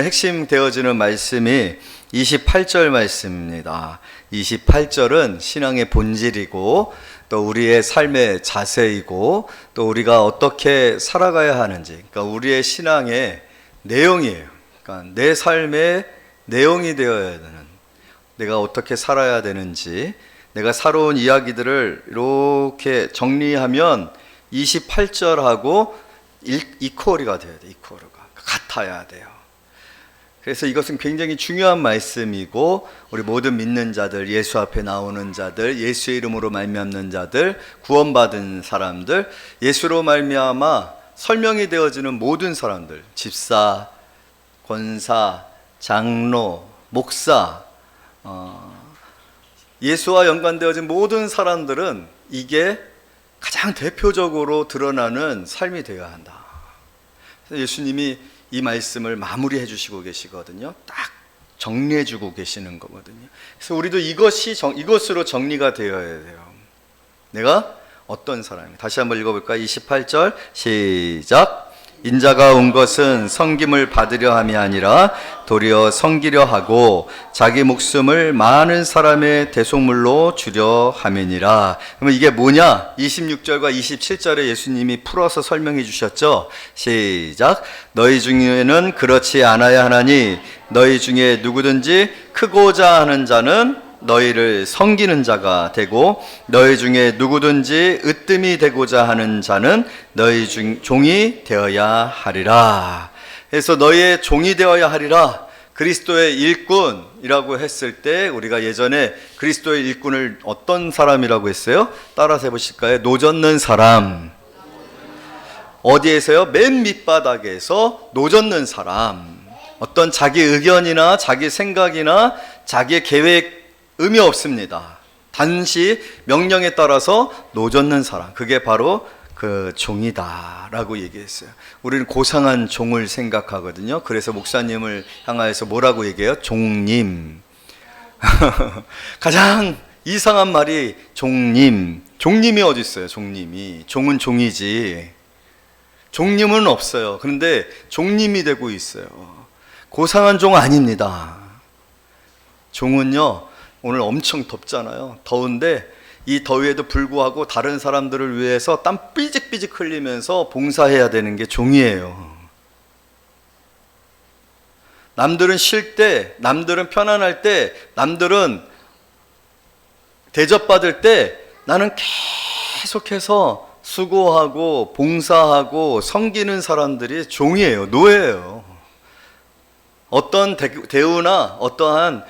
핵심 되어지는 말씀이 28절 말씀입니다. 28절은 신앙의 본질이고 또 우리의 삶의 자세이고 또 우리가 어떻게 살아가야 하는지, 그러니까 우리의 신앙의 내용이에요. 그러니까 내 삶의 내용이 되어야 되는, 내가 어떻게 살아야 되는지, 내가 살아온 이야기들을 이렇게 정리하면 28절하고 이퀄이가 돼야 돼. 이퀄가 같아야 돼요. 그래서 이것은 굉장히 중요한 말씀이고, 우리 모든 믿는 자들, 예수 앞에 나오는 자들, 예수의 이름으로 말미암는 자들, 구원받은 사람들, 예수로 말미암아 설명이 되어지는 모든 사람들, 집사, 권사, 장로, 목사, 예수와 연관되어진 모든 사람들은 이게 가장 대표적으로 드러나는 삶이 되어야 한다. 그래서 예수님이 이 말씀을 마무리해 주시고 계시거든요. 딱 정리해 주고 계시는 거거든요. 그래서 우리도 이것으로 정리가 되어야 돼요. 내가 어떤 사람이야? 다시 한번 읽어볼까요? 28절 시작. 인자가 온 것은 섬김을 받으려 함이 아니라 도리어 섬기려 하고 자기 목숨을 많은 사람의 대속물로 주려 함이니라. 그러면 이게 뭐냐? 26절과 27절에 예수님이 풀어서 설명해 주셨죠. 시작. 너희 중에는 그렇지 않아야 하나니 너희 중에 누구든지 크고자 하는 자는 너희를 섬기는 자가 되고 너희 중에 누구든지 으뜸이 되고자 하는 자는 너희 종이 되어야 하리라. 그래서 너희의 종이 되어야 하리라. 그리스도의 일꾼이라고 했을 때 우리가 예전에 그리스도의 일꾼을 어떤 사람이라고 했어요? 따라서 해보실까요? 노젓는 사람. 어디에서요? 맨 밑바닥에서 노젓는 사람. 어떤 자기 의견이나 자기 생각이나 자기의 계획 의미 없습니다. 단지 명령에 따라서 노젓는 사람, 그게 바로 그 종이다 라고 얘기했어요. 우리는 고상한 종을 생각하거든요. 그래서 목사님을 향하여서 뭐라고 얘기해요? 종님. 가장 이상한 말이 종님. 종님이 어디 있어요? 종님이. 종은 종이지 종님은 없어요. 그런데 종님이 되고 있어요. 고상한 종 아닙니다. 종은요, 오늘 엄청 덥잖아요. 더운데 이 더위에도 불구하고 다른 사람들을 위해서 땀 삐직삐직 흘리면서 봉사해야 되는 게 종이에요. 남들은 쉴 때, 남들은 편안할 때, 남들은 대접받을 때 나는 계속해서 수고하고 봉사하고 섬기는 사람들이 종이에요. 노예예요. 어떤 대우나 어떠한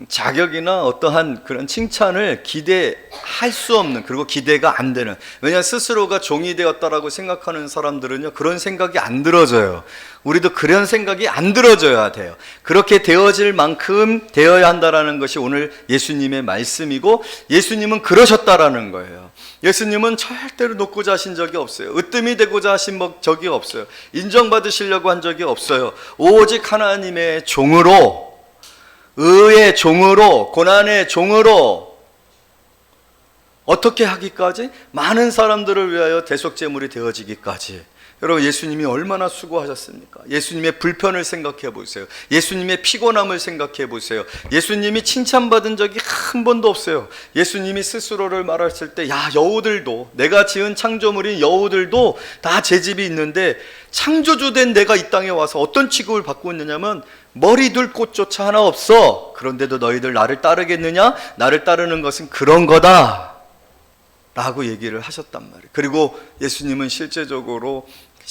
자격이나 어떠한 그런 칭찬을 기대할 수 없는, 그리고 기대가 안 되는, 왜냐하면 스스로가 종이 되었다라고 생각하는 사람들은요, 그런 생각이 안 들어져요. 우리도 그런 생각이 안 들어져야 돼요. 그렇게 되어질 만큼 되어야 한다라는 것이 오늘 예수님의 말씀이고, 예수님은 그러셨다라는 거예요. 예수님은 절대로 높고자 하신 적이 없어요. 으뜸이 되고자 하신 적이 없어요. 인정받으시려고 한 적이 없어요. 오직 하나님의 종으로, 의의 종으로, 고난의 종으로 어떻게 하기까지? 많은 사람들을 위하여 대속제물이 되어지기까지. 여러분, 예수님이 얼마나 수고하셨습니까? 예수님의 불편을 생각해 보세요. 예수님의 피곤함을 생각해 보세요. 예수님이 칭찬받은 적이 한 번도 없어요. 예수님이 스스로를 말하실 때, 야, 여우들도, 내가 지은 창조물인 여우들도 다 제 집이 있는데 창조주된 내가 이 땅에 와서 어떤 취급을 받고 있느냐면 머리 둘 곳조차 하나 없어. 그런데도 너희들 나를 따르겠느냐? 나를 따르는 것은 그런 거다 라고 얘기를 하셨단 말이에요. 그리고 예수님은 실제적으로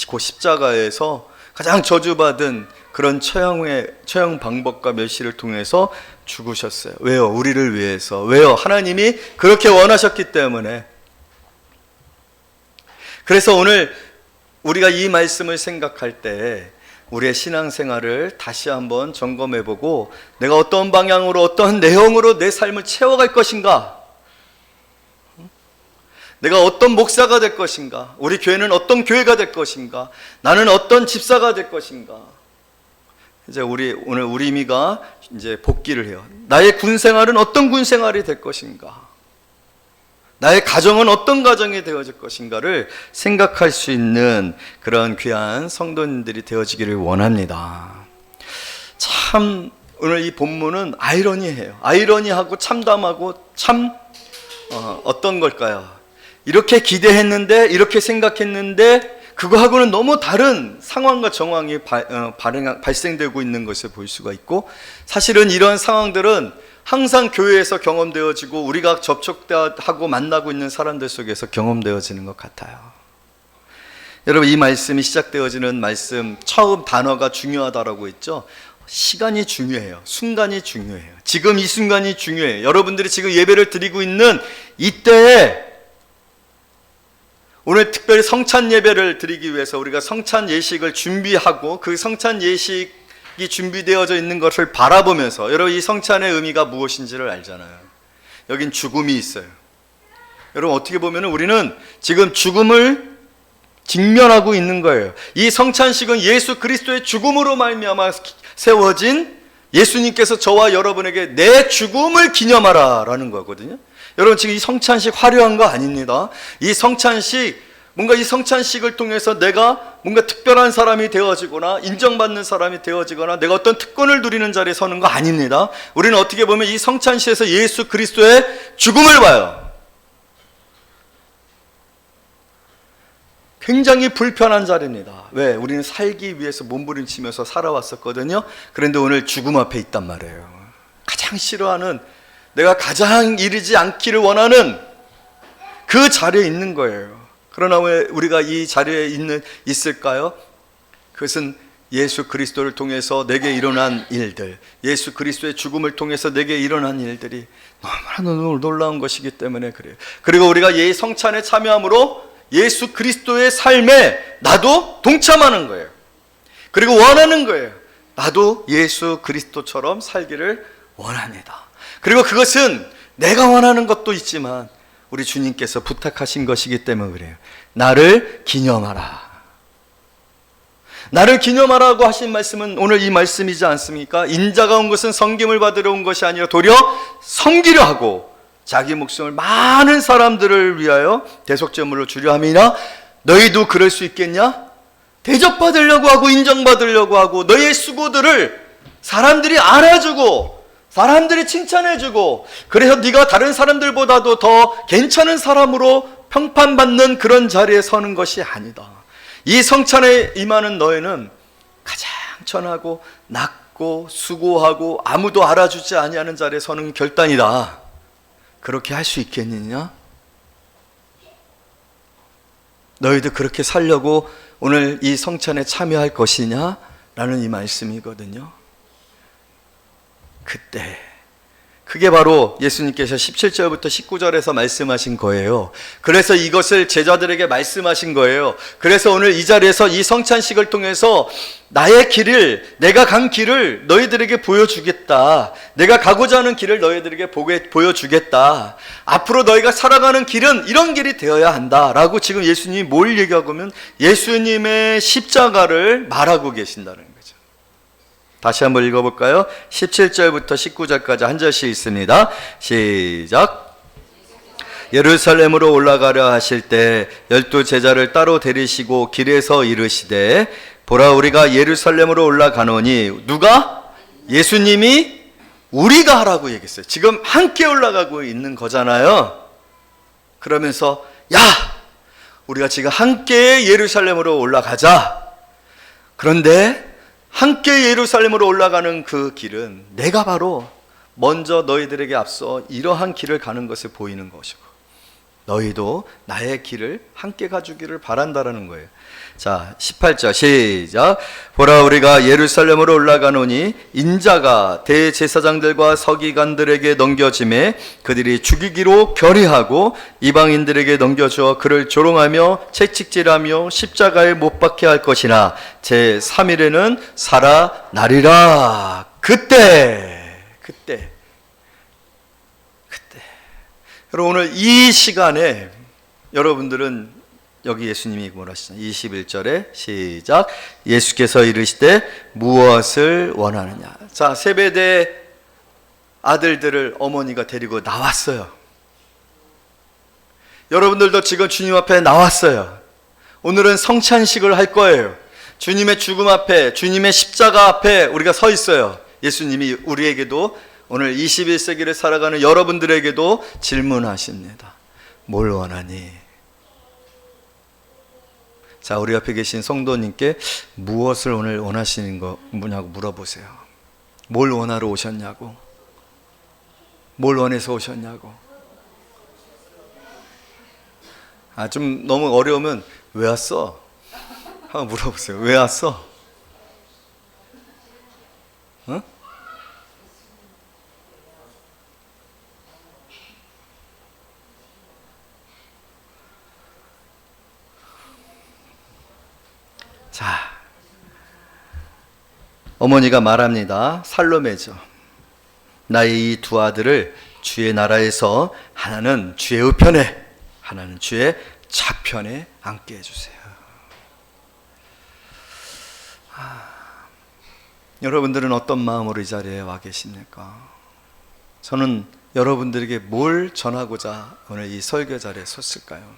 그 십자가에서 가장 저주받은 그런 처형 방법과 멸시를 통해서 죽으셨어요. 왜요? 우리를 위해서. 왜요? 하나님이 그렇게 원하셨기 때문에. 그래서 오늘 우리가 이 말씀을 생각할 때 우리의 신앙생활을 다시 한번 점검해보고, 내가 어떤 방향으로, 어떤 내용으로 내 삶을 채워갈 것인가? 내가 어떤 목사가 될 것인가? 우리 교회는 어떤 교회가 될 것인가? 나는 어떤 집사가 될 것인가? 이제 오늘 우리 미가 이제 복귀를 해요. 나의 군 생활은 어떤 군 생활이 될 것인가? 나의 가정은 어떤 가정이 되어질 것인가를 생각할 수 있는 그런 귀한 성도님들이 되어지기를 원합니다. 참 오늘 이 본문은 아이러니해요. 아이러니하고 참담하고 참 어떤 걸까요? 이렇게 기대했는데, 이렇게 생각했는데 그거하고는 너무 다른 상황과 정황이 발생되고 있는 것을 볼 수가 있고, 사실은 이런 상황들은 항상 교회에서 경험되어지고 우리가 접촉하고 만나고 있는 사람들 속에서 경험되어지는 것 같아요. 여러분, 이 말씀이 시작되어지는 말씀 처음 단어가 중요하다라고 했죠. 시간이 중요해요. 순간이 중요해요. 지금 이 순간이 중요해요. 여러분들이 지금 예배를 드리고 있는 이때에, 오늘 특별히 성찬 예배를 드리기 위해서 우리가 성찬 예식을 준비하고 그 성찬 예식이 준비되어져 있는 것을 바라보면서, 여러분 이 성찬의 의미가 무엇인지를 알잖아요. 여긴 죽음이 있어요. 여러분 어떻게 보면 우리는 지금 죽음을 직면하고 있는 거예요. 이 성찬식은 예수 그리스도의 죽음으로 말미암아 세워진, 예수님께서 저와 여러분에게 내 죽음을 기념하라 라는 거거든요. 여러분 지금 이 성찬식 화려한 거 아닙니다. 이 성찬식, 뭔가 이 성찬식을 통해서 내가 뭔가 특별한 사람이 되어지거나 인정받는 사람이 되어지거나 내가 어떤 특권을 누리는 자리에 서는 거 아닙니다. 우리는 어떻게 보면 이 성찬식에서 예수 그리스도의 죽음을 봐요. 굉장히 불편한 자리입니다. 왜? 우리는 살기 위해서 몸부림치면서 살아왔었거든요. 그런데 오늘 죽음 앞에 있단 말이에요. 가장 싫어하는, 내가 가장 이르지 않기를 원하는 그 자리에 있는 거예요. 그러나 왜 우리가 이 자리에 있을까요? 그것은 예수 그리스도를 통해서 내게 일어난 일들, 예수 그리스도의 죽음을 통해서 내게 일어난 일들이 너무나 놀라운 것이기 때문에 그래요. 그리고 우리가 이 성찬에 참여함으로 예수 그리스도의 삶에 나도 동참하는 거예요. 그리고 원하는 거예요. 나도 예수 그리스도처럼 살기를 원합니다. 그리고 그것은 내가 원하는 것도 있지만 우리 주님께서 부탁하신 것이기 때문에 그래요. 나를 기념하라. 나를 기념하라고 하신 말씀은 오늘 이 말씀이지 않습니까? 인자가 온 것은 섬김을 받으러 온 것이 아니라 도리어 섬기려 하고 자기 목숨을 많은 사람들을 위하여 대속제물로 주려 함이나, 너희도 그럴 수 있겠냐? 대접받으려고 하고 인정받으려고 하고 너희의 수고들을 사람들이 알아주고 사람들이 칭찬해주고, 그래서 네가 다른 사람들보다도 더 괜찮은 사람으로 평판받는 그런 자리에 서는 것이 아니다. 이 성찬에 임하는 너희는 가장 천하고 낮고 수고하고 아무도 알아주지 아니하는 자리에 서는 결단이다. 그렇게 할 수 있겠느냐? 너희도 그렇게 살려고 오늘 이 성찬에 참여할 것이냐? 라는 이 말씀이거든요. 그때 그게 바로 예수님께서 17절부터 19절에서 말씀하신 거예요. 그래서 이것을 제자들에게 말씀하신 거예요. 그래서 오늘 이 자리에서 이 성찬식을 통해서 나의 길을, 내가 간 길을 너희들에게 보여주겠다. 내가 가고자 하는 길을 너희들에게 보여주겠다. 앞으로 너희가 살아가는 길은 이런 길이 되어야 한다 라고 지금 예수님이 뭘 얘기하고 하면 예수님의 십자가를 말하고 계신다는 거예요. 다시 한번 읽어볼까요? 17절부터 19절까지 한 절씩 있습니다. 시작. 예루살렘으로 올라가려 하실 때 12 제자를 따로 데리시고 길에서 이르시되, 보라 우리가 예루살렘으로 올라가노니. 누가? 예수님이 우리가 하라고 얘기했어요. 지금 함께 올라가고 있는 거잖아요. 그러면서 야, 우리가 지금 함께 예루살렘으로 올라가자. 그런데 함께 예루살렘으로 올라가는 그 길은 내가 바로 먼저 너희들에게 앞서 이러한 길을 가는 것을 보이는 것이고, 너희도 나의 길을 함께 가주기를 바란다라는 거예요. 자, 18절 시작. 보라 우리가 예루살렘으로 올라가노니 인자가 대제사장들과 서기관들에게 넘겨짐에 그들이 죽이기로 결의하고 이방인들에게 넘겨주어 그를 조롱하며 채찍질하며 십자가에 못 박게 할 것이나 제3일에는 살아나리라. 그때 여러분, 오늘 이 시간에 여러분들은 여기 예수님이 뭐라 하시죠? 21절에 시작. 예수께서 이르시되 무엇을 원하느냐. 자, 세베대 아들들을 어머니가 데리고 나왔어요. 여러분들도 지금 주님 앞에 나왔어요. 오늘은 성찬식을 할 거예요. 주님의 죽음 앞에, 주님의 십자가 앞에 우리가 서 있어요. 예수님이 우리에게도 오늘 21세기를 살아가는 여러분들에게도 질문하십니다. 뭘 원하니? 자, 우리 옆에 계신 성도님께 무엇을 오늘 원하시는 거 뭐냐고 물어보세요. 뭘 원하러 오셨냐고. 뭘 원해서 오셨냐고. 좀 너무 어려우면 왜 왔어? 한번 물어보세요. 왜 왔어? 응? 자, 어머니가 말합니다. 살로메죠. 나의 이 두 아들을 주의 나라에서 하나는 주의 우편에, 하나는 주의 좌편에 앉게 해주세요. 여러분들은 어떤 마음으로 이 자리에 와 계십니까? 저는 여러분들에게 뭘 전하고자 오늘 이 설교 자리에 섰을까요?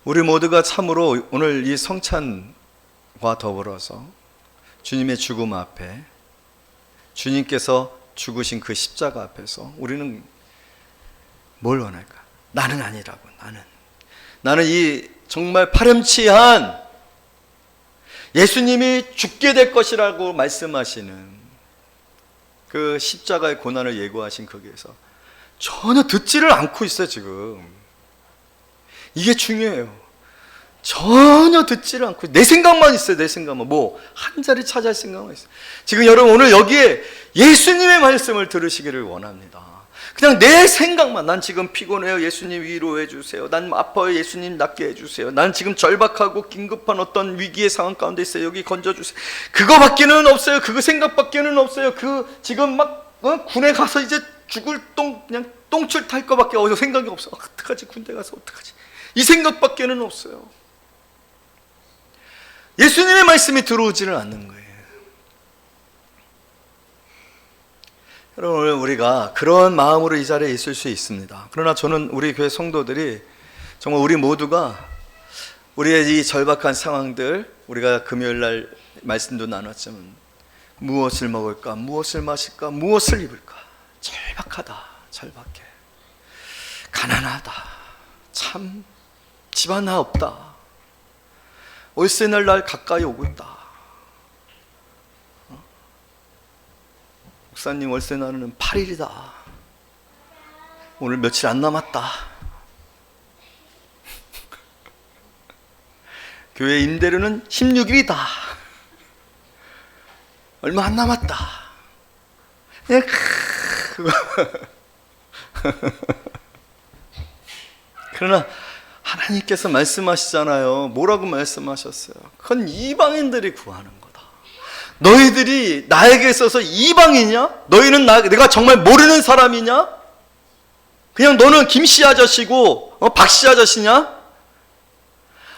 우리 모두가 참으로 오늘 이 성찬과 더불어서 주님의 죽음 앞에, 주님께서 죽으신 그 십자가 앞에서 우리는 뭘 원할까? 나는 아니라고. 나는 이 정말 파렴치한 예수님이 죽게 될 것이라고 말씀하시는 그 십자가의 고난을 예고하신 거기에서 전혀 듣지를 않고 있어요. 지금 이게 중요해요. 전혀 듣지를 않고 내 생각만 있어요. 내 생각만. 뭐 한 자리 차지할 생각만 있어요. 지금 여러분 오늘 여기에 예수님의 말씀을 들으시기를 원합니다. 그냥 내 생각만, 난 지금 피곤해요. 예수님 위로해 주세요. 난 아파요. 예수님 낫게 해 주세요. 난 지금 절박하고 긴급한 어떤 위기의 상황 가운데 있어요. 여기 건져 주세요. 그거밖에는 없어요. 그거 생각밖에는 없어요. 지금 막 군에 가서 이제 죽을 그냥 똥줄 탈 거밖에 생각이 없어. 어떡하지? 군대 가서 어떡하지? 이 생각밖에는 없어요. 예수님의 말씀이 들어오지는 않는 거예요. 여러분, 오늘 우리가 그런 마음으로 이 자리에 있을 수 있습니다. 그러나 저는 우리 교회 성도들이 정말 우리 모두가 우리의 이 절박한 상황들, 우리가 금요일 날 말씀도 나눴지만 무엇을 먹을까, 무엇을 마실까, 무엇을 입을까, 절박하다, 절박해, 가난하다, 참 집 하나 없다, 월세 낼 날 가까이 오고 있다. 목사님 월세 날은 8일이다. 오늘 며칠 안 남았다. 교회 임대료는 16일이다. 얼마 안 남았다. 그러나 하나님께서 말씀하시잖아요. 뭐라고 말씀하셨어요? 그건 이방인들이 구하는 거다. 너희들이 나에게 있어서 이방이냐? 너희는 내가 정말 모르는 사람이냐? 그냥 너는 김씨 아저씨고 박씨 아저씨냐?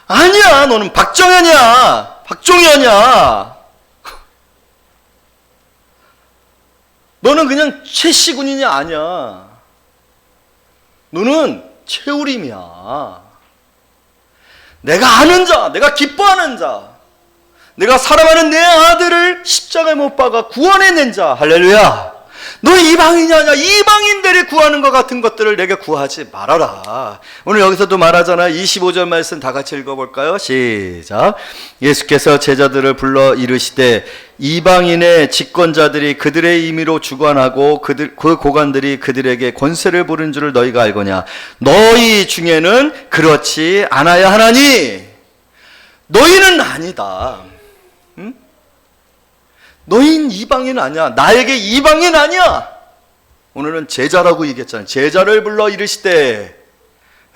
아니야. 너는 박정현이야. 박종현이야. 너는 그냥 최씨군이냐? 아니야. 너는 최우림이야. 내가 아는 자, 내가 기뻐하는 자, 내가 사랑하는 내 아들을 십자가에 못 박아 구원해낸 자. 할렐루야. 너 이방인이냐? 이방인들이 구하는 것 같은 것들을 내게 구하지 말아라. 오늘 여기서도 말하잖아요. 25절 말씀 다 같이 읽어볼까요? 시작. 예수께서 제자들을 불러 이르시되 이방인의 집권자들이 그들의 임의로 주관하고 그 고관들이 그들에게 권세를 부른 줄을 너희가 알거냐. 너희 중에는 그렇지 않아야 하나니. 너희는 아니다. 응? 너희는 이방인 아니야. 나에게 이방인 아니야. 오늘은 제자라고 얘기했잖아요. 제자를 불러 이르시되.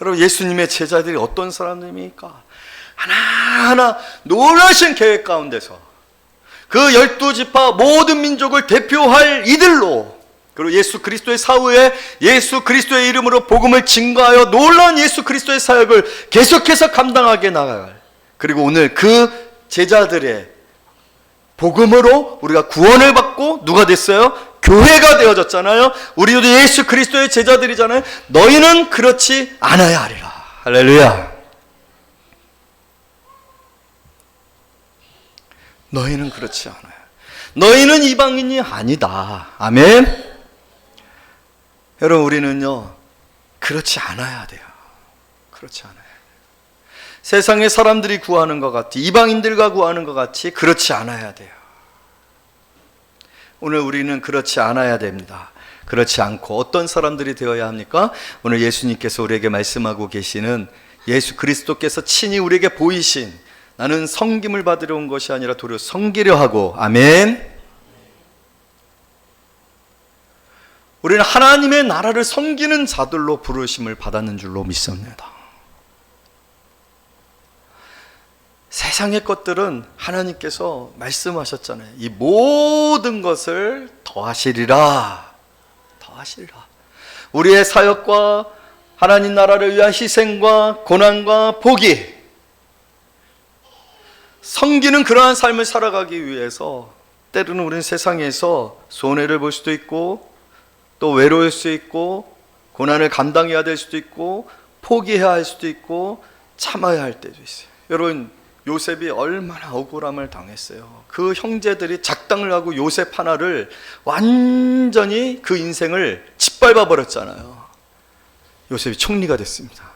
여러분, 예수님의 제자들이 어떤 사람들입니까? 하나하나 놀라신 계획 가운데서 그 12지파 모든 민족을 대표할 이들로, 그리고 예수 그리스도의 사후에 예수 그리스도의 이름으로 복음을 증거하여 놀라운 예수 그리스도의 사역을 계속해서 감당하게 나갈, 그리고 오늘 그 제자들의 복음으로 우리가 구원을 받고 누가 됐어요? 교회가 되어졌잖아요. 우리도 예수 그리스도의 제자들이잖아요. 너희는 그렇지 않아야 하리라. 할렐루야. 너희는 그렇지 않아요. 너희는 이방인이 아니다. 아멘. 여러분, 우리는요 그렇지 않아야 돼요. 그렇지 않아요. 세상의 사람들이 구하는 것 같이, 이방인들과 구하는 것 같이 그렇지 않아야 돼요. 오늘 우리는 그렇지 않아야 됩니다. 그렇지 않고 어떤 사람들이 되어야 합니까? 오늘 예수님께서 우리에게 말씀하고 계시는, 예수 그리스도께서 친히 우리에게 보이신, 나는 섬김을 받으려 온 것이 아니라 도리어 섬기려 하고, 아멘. 우리는 하나님의 나라를 섬기는 자들로 부르심을 받았는 줄로 믿습니다. 세상의 것들은 하나님께서 말씀하셨잖아요. 이 모든 것을 더하시리라. 더하시리라. 우리의 사역과 하나님 나라를 위한 희생과 고난과 포기, 섬기는 그러한 삶을 살아가기 위해서 때로는 우리는 세상에서 손해를 볼 수도 있고, 또 외로울 수 있고, 고난을 감당해야 될 수도 있고, 포기해야 할 수도 있고, 참아야 할 때도 있어요. 여러분, 요셉이 얼마나 억울함을 당했어요. 그 형제들이 작당을 하고 요셉 하나를 완전히 그 인생을 짓밟아 버렸잖아요. 요셉이 총리가 됐습니다.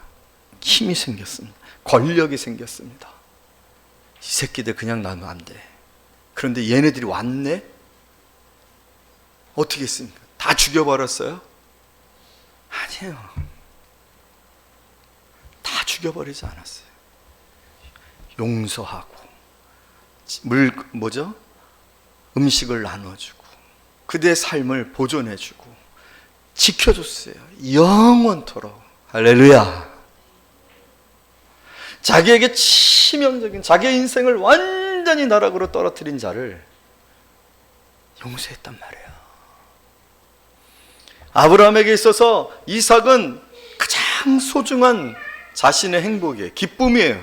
힘이 생겼습니다. 권력이 생겼습니다. 이 새끼들 그냥 놔면 안 돼. 그런데 얘네들이 왔네? 어떻게 했습니까? 다 죽여버렸어요? 아니에요. 다 죽여버리지 않았어요. 용서하고, 음식을 나눠주고, 그대의 삶을 보존해주고, 지켜줬어요. 영원토록. 할렐루야. 자기에게 치명적인, 자기의 인생을 완전히 나락으로 떨어뜨린 자를 용서했단 말이에요. 아브라함에게 있어서 이삭은 가장 소중한 자신의 행복이에요. 기쁨이에요.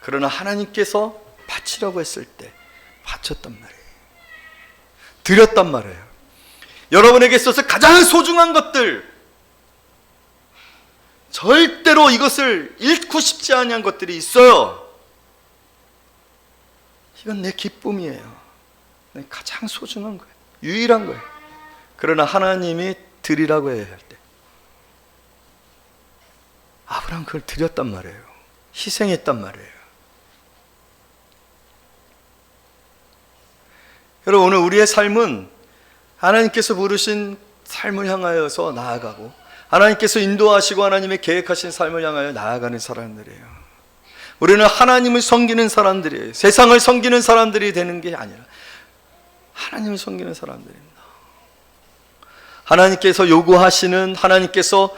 그러나 하나님께서 바치라고 했을 때 바쳤단 말이에요. 드렸단 말이에요. 여러분에게 있어서 가장 소중한 것들, 절대로 이것을 잃고 싶지 않은 것들이 있어요. 이건 내 기쁨이에요. 내 가장 소중한 거예요. 유일한 거예요. 그러나 하나님이 드리라고 해야 할 때 아브라함 그걸 드렸단 말이에요. 희생했단 말이에요. 여러분, 오늘 우리의 삶은 하나님께서 부르신 삶을 향하여서 나아가고, 하나님께서 인도하시고 하나님의 계획하신 삶을 향하여 나아가는 사람들이에요. 우리는 하나님을 섬기는 사람들이에요. 세상을 섬기는 사람들이 되는 게 아니라 하나님을 섬기는 사람들입니다. 하나님께서 요구하시는, 하나님께서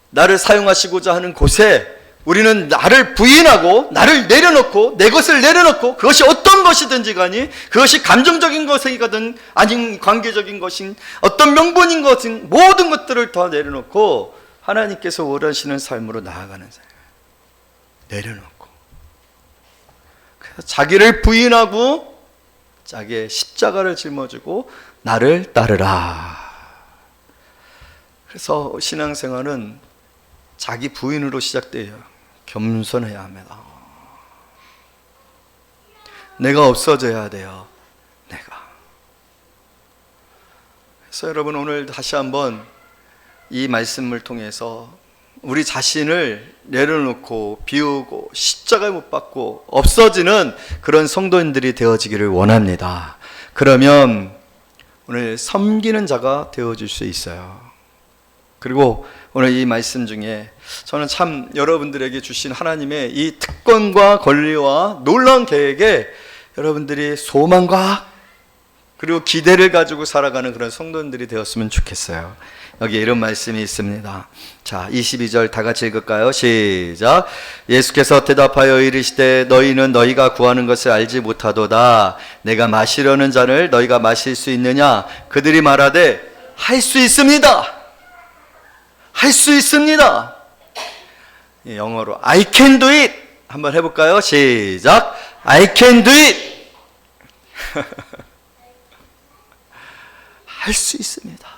나를 사용하시고자 하는 곳에 우리는 나를 부인하고, 나를 내려놓고, 내 것을 내려놓고, 그것이 어떤 것이든지 간에, 그것이 감정적인 것이든 아닌 관계적인 것인, 어떤 명분인 것인, 모든 것들을 다 내려놓고 하나님께서 원하시는 삶으로 나아가는 삶. 내려놓고, 그래서 자기를 부인하고 자기의 십자가를 짊어지고 나를 따르라. 그래서 신앙생활은 자기 부인으로 시작돼요. 겸손해야 합니다. 내가 없어져야 돼요. 내가. 그래서 여러분, 오늘 다시 한번 이 말씀을 통해서 우리 자신을 내려놓고 비우고 십자가에 못 박고 없어지는 그런 성도인들이 되어지기를 원합니다. 그러면 오늘 섬기는 자가 되어줄 수 있어요. 그리고 오늘 이 말씀 중에 저는 참 여러분들에게 주신 하나님의 이 특권과 권리와 놀라운 계획에 여러분들이 소망과 그리고 기대를 가지고 살아가는 그런 성도들이 되었으면 좋겠어요. 여기에 이런 말씀이 있습니다. 자, 22절 다 같이 읽을까요? 시작. 예수께서 대답하여 이르시되 너희는 너희가 구하는 것을 알지 못하도다. 내가 마시려는 잔을 너희가 마실 수 있느냐? 그들이 말하되 할 수 있습니다. 할 수 있습니다. 영어로 I can do it 한번 해볼까요? 시작. I can do it. 할 수 있습니다.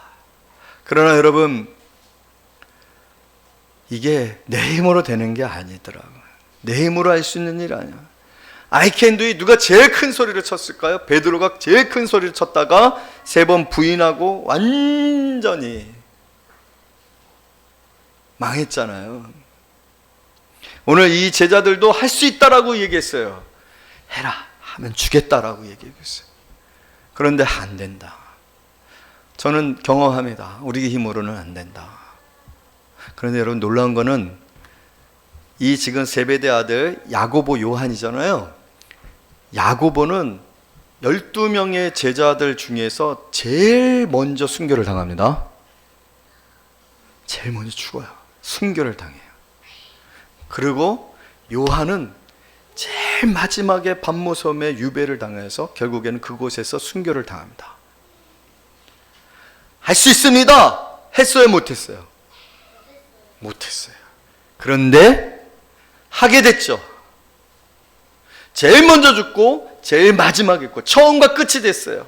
그러나 여러분, 이게 내 힘으로 되는 게 아니더라고요. 내 힘으로 할 수 있는 일 아니야. I can do it. 누가 제일 큰 소리를 쳤을까요? 베드로가 제일 큰 소리를 쳤다가 3번 부인하고 완전히 망했잖아요. 오늘 이 제자들도 할 수 있다라고 얘기했어요. 해라 하면 주겠다라고 얘기했어요. 그런데 안 된다. 저는 경험합니다. 우리 힘으로는 안 된다. 그런데 여러분 놀라운 거는 이 지금 세베대 아들 야고보 요한이잖아요. 야고보는 12명의 제자들 중에서 제일 먼저 순교를 당합니다. 제일 먼저 죽어요. 순교를 당해요. 그리고 요한은 제일 마지막에 밤모섬에 유배를 당해서 결국에는 그곳에서 순교를 당합니다. 할 수 있습니다. 했어요, 못했어요? 못했어요. 그런데 하게 됐죠. 제일 먼저 죽고 제일 마지막에 있고 처음과 끝이 됐어요.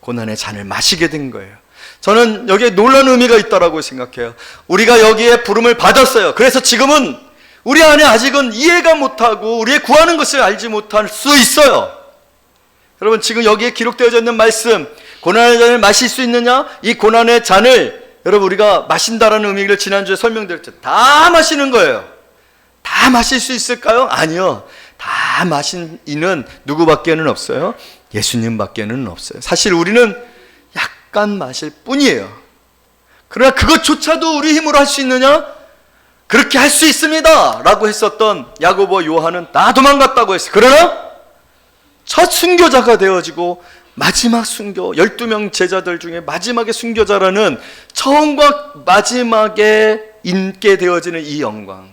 고난의 잔을 마시게 된 거예요. 저는 여기에 놀라운 의미가 있다고 생각해요. 우리가 여기에 부름을 받았어요. 그래서 지금은 우리 안에 아직은 이해가 못하고 우리의 구하는 것을 알지 못할 수 있어요. 여러분 지금 여기에 기록되어져 있는 말씀, 고난의 잔을 마실 수 있느냐? 이 고난의 잔을 여러분 우리가 마신다라는 의미를 지난주에 설명드렸죠. 다 마시는 거예요. 다 마실 수 있을까요? 아니요. 다 마신 이는 누구밖에는 없어요? 예수님밖에는 없어요. 사실 우리는 약간 마실 뿐이에요. 그러나 그것조차도 우리 힘으로 할 수 있느냐? 그렇게 할 수 있습니다 라고 했었던 야고보 요한은 다 도망갔다고 했어요. 그러나 첫 순교자가 되어지고 마지막 순교, 12명 제자들 중에 마지막에 순교자라는 처음과 마지막에 있게 되어지는 이 영광,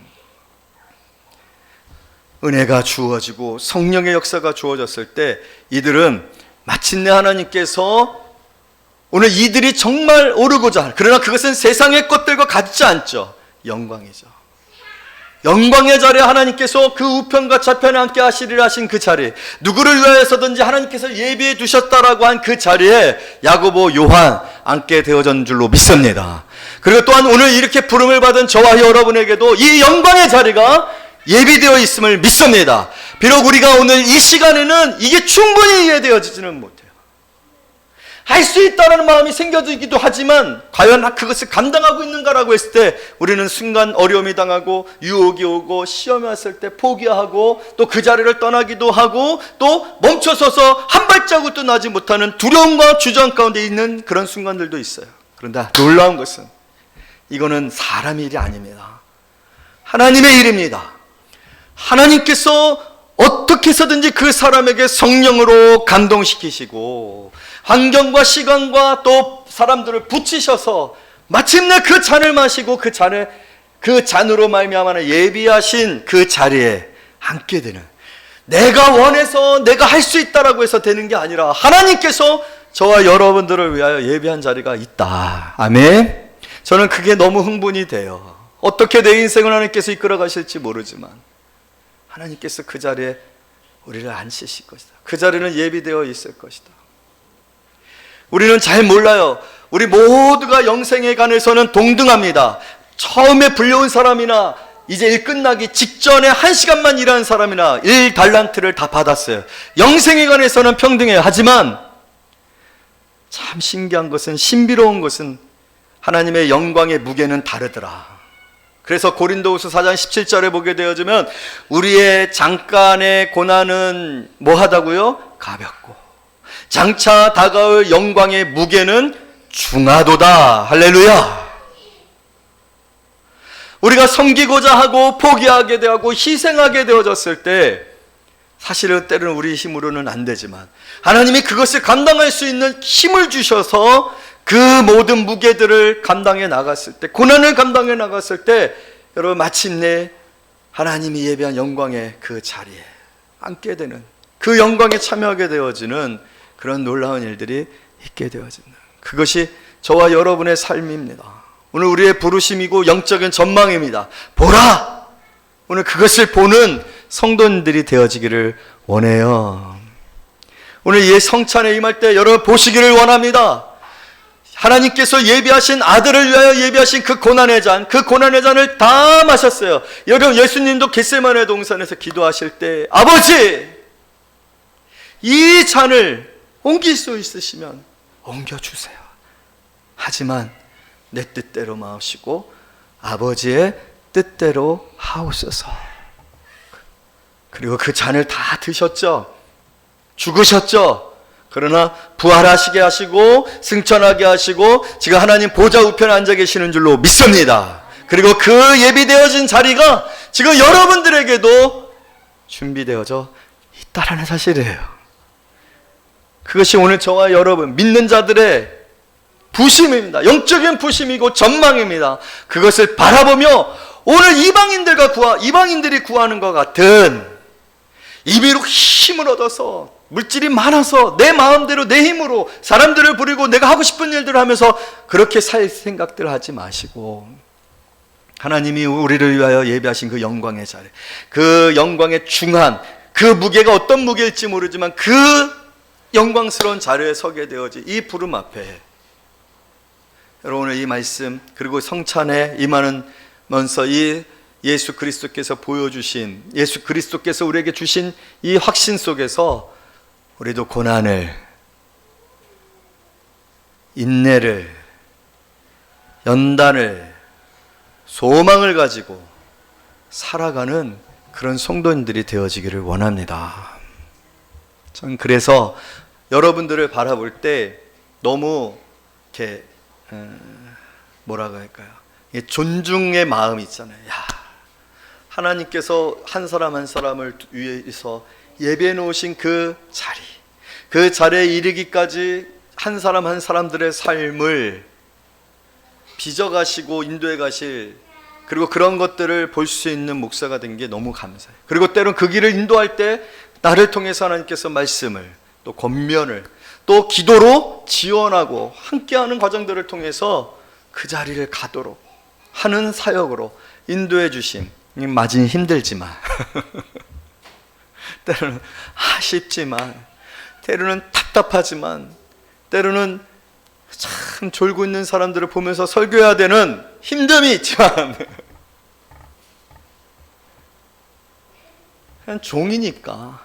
은혜가 주어지고 성령의 역사가 주어졌을 때 이들은 마침내 하나님께서 오늘 이들이 정말 오르고자, 그러나 그것은 세상의 것들과 같지 않죠. 영광이죠. 영광의 자리에 하나님께서 그 우편과 좌편에 함께 하시리라 하신 그 자리, 누구를 위하여서든지 하나님께서 예비해 두셨다라고 한 그 자리에 야고보 요한 앉게 되어진 줄로 믿습니다. 그리고 또한 오늘 이렇게 부름을 받은 저와 여러분에게도 이 영광의 자리가 예비되어 있음을 믿습니다. 비록 우리가 오늘 이 시간에는 이게 충분히 이해되어지지는 못해요. 할 수 있다는 마음이 생겨지기도 하지만 과연 그것을 감당하고 있는가라고 했을 때 우리는 순간 어려움이 당하고 유혹이 오고 시험이 왔을 때 포기하고 또 그 자리를 떠나기도 하고 또 멈춰서서 한 발자국도 나지 못하는 두려움과 주저함 가운데 있는 그런 순간들도 있어요. 그런데 놀라운 것은 이거는 사람의 일이 아닙니다. 하나님의 일입니다. 하나님께서 어떻게 해서든지 그 사람에게 성령으로 감동시키시고 환경과 시간과 또 사람들을 붙이셔서 마침내 그 잔을 마시고 그 잔으로 말미암아 예비하신 그 자리에 앉게 되는, 내가 원해서 내가 할 수 있다라고 해서 되는 게 아니라 하나님께서 저와 여러분들을 위하여 예비한 자리가 있다. 아멘. 저는 그게 너무 흥분이 돼요. 어떻게 내 인생을 하나님께서 이끌어 가실지 모르지만 하나님께서 그 자리에 우리를 앉히실 것이다. 그 자리는 예비되어 있을 것이다. 우리는 잘 몰라요. 우리 모두가 영생에 관해서는 동등합니다. 처음에 불려온 사람이나 이제 일 끝나기 직전에 1시간만 일하는 사람이나 1달란트를 다 받았어요. 영생에 관해서는 평등해요. 하지만 참 신기한 것은, 신비로운 것은 하나님의 영광의 무게는 다르더라. 그래서 고린도후서 4장 17절에 보게 되어지면 우리의 잠깐의 고난은 뭐하다고요? 가볍고 장차 다가올 영광의 무게는 중하도다. 할렐루야. 우리가 섬기고자 하고 포기하게 되고 희생하게 되어졌을 때 사실은 때로는 우리 힘으로는 안 되지만 하나님이 그것을 감당할 수 있는 힘을 주셔서 그 모든 무게들을 감당해 나갔을 때, 고난을 감당해 나갔을 때 여러분 마침내 하나님이 예비한 영광의 그 자리에 앉게 되는, 그 영광에 참여하게 되어지는 그런 놀라운 일들이 있게 되어지는, 그것이 저와 여러분의 삶입니다. 오늘 우리의 부르심이고 영적인 전망입니다. 보라! 오늘 그것을 보는 성도님들이 되어지기를 원해요. 오늘 이 성찬에 임할 때 여러분 보시기를 원합니다. 하나님께서 예비하신 아들을 위하여 예비하신 그 고난의 잔, 그 고난의 잔을 다 마셨어요. 여러분 예수님도 겟세마네 동산에서 기도하실 때 아버지 이 잔을 옮길 수 있으시면 옮겨주세요. 하지만 내 뜻대로 마시고 아버지의 뜻대로 하옵소서. 그리고 그 잔을 다 드셨죠. 죽으셨죠. 그러나 부활하시게 하시고 승천하게 하시고 지금 하나님 보좌 우편에 앉아 계시는 줄로 믿습니다. 그리고 그 예비되어진 자리가 지금 여러분들에게도 준비되어져 있다라는 사실이에요. 그것이 오늘 저와 여러분 믿는 자들의 부심입니다. 영적인 부심이고 전망입니다. 그것을 바라보며 오늘 이방인들이 구하는 것 같은 임의로 힘을 얻어서 물질이 많아서 내 마음대로 내 힘으로 사람들을 부리고 내가 하고 싶은 일들을 하면서 그렇게 살 생각들 하지 마시고 하나님이 우리를 위하여 예비하신 그 영광의 자리, 그 영광의 중한, 그 무게가 어떤 무게일지 모르지만 그 영광스러운 자리에 서게 되어지 이 부름 앞에 여러분 오늘 이 말씀 그리고 성찬에 임하면서 이 예수 그리스도께서 보여주신 예수 그리스도께서 우리에게 주신 이 확신 속에서 우리도 고난을 인내를 연단을 소망을 가지고 살아가는 그런 성도님들이 되어지기를 원합니다. 전 그래서 여러분들을 바라볼 때 너무 이렇게 뭐라고 할까요? 존중의 마음이 있잖아요. 야, 하나님께서 한 사람 한 사람을 위해서 예배해 놓으신 그 자리, 그 자리에 이르기까지 한 사람 한 사람들의 삶을 빚어가시고 인도해 가실 그리고 그런 것들을 볼 수 있는 목사가 된 게 너무 감사해요. 그리고 때론 그 길을 인도할 때 나를 통해서 하나님께서 말씀을 또 권면을 또 기도로 지원하고 함께하는 과정들을 통해서 그 자리를 가도록 하는 사역으로 인도해 주심. 맞으니 힘들지만 때로는 아쉽지만 때로는 답답하지만 때로는 참 졸고 있는 사람들을 보면서 설교해야 되는 힘듦이 있지만 그냥 종이니까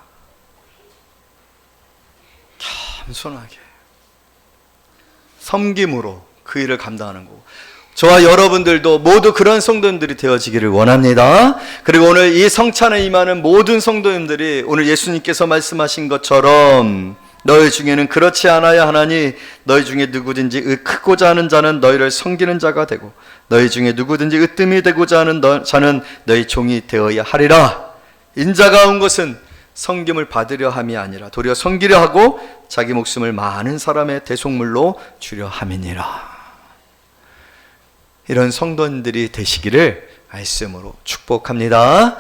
겸손하게 섬김으로 그 일을 감당하는 거고 저와 여러분들도 모두 그런 성도님들이 되어지기를 원합니다. 그리고 오늘 이 성찬에 임하는 모든 성도님들이 오늘 예수님께서 말씀하신 것처럼 너희 중에는 그렇지 않아야 하나니 너희 중에 누구든지 크고자 하는 자는 너희를 섬기는 자가 되고 너희 중에 누구든지 으뜸이 되고자 하는 자는 너희 종이 되어야 하리라. 인자가 온 것은 섬김을 받으려 함이 아니라 도리어 섬기려 하고 자기 목숨을 많은 사람의 대속물로 주려 함이니라. 이런 성도님들이 되시기를 말씀으로 축복합니다.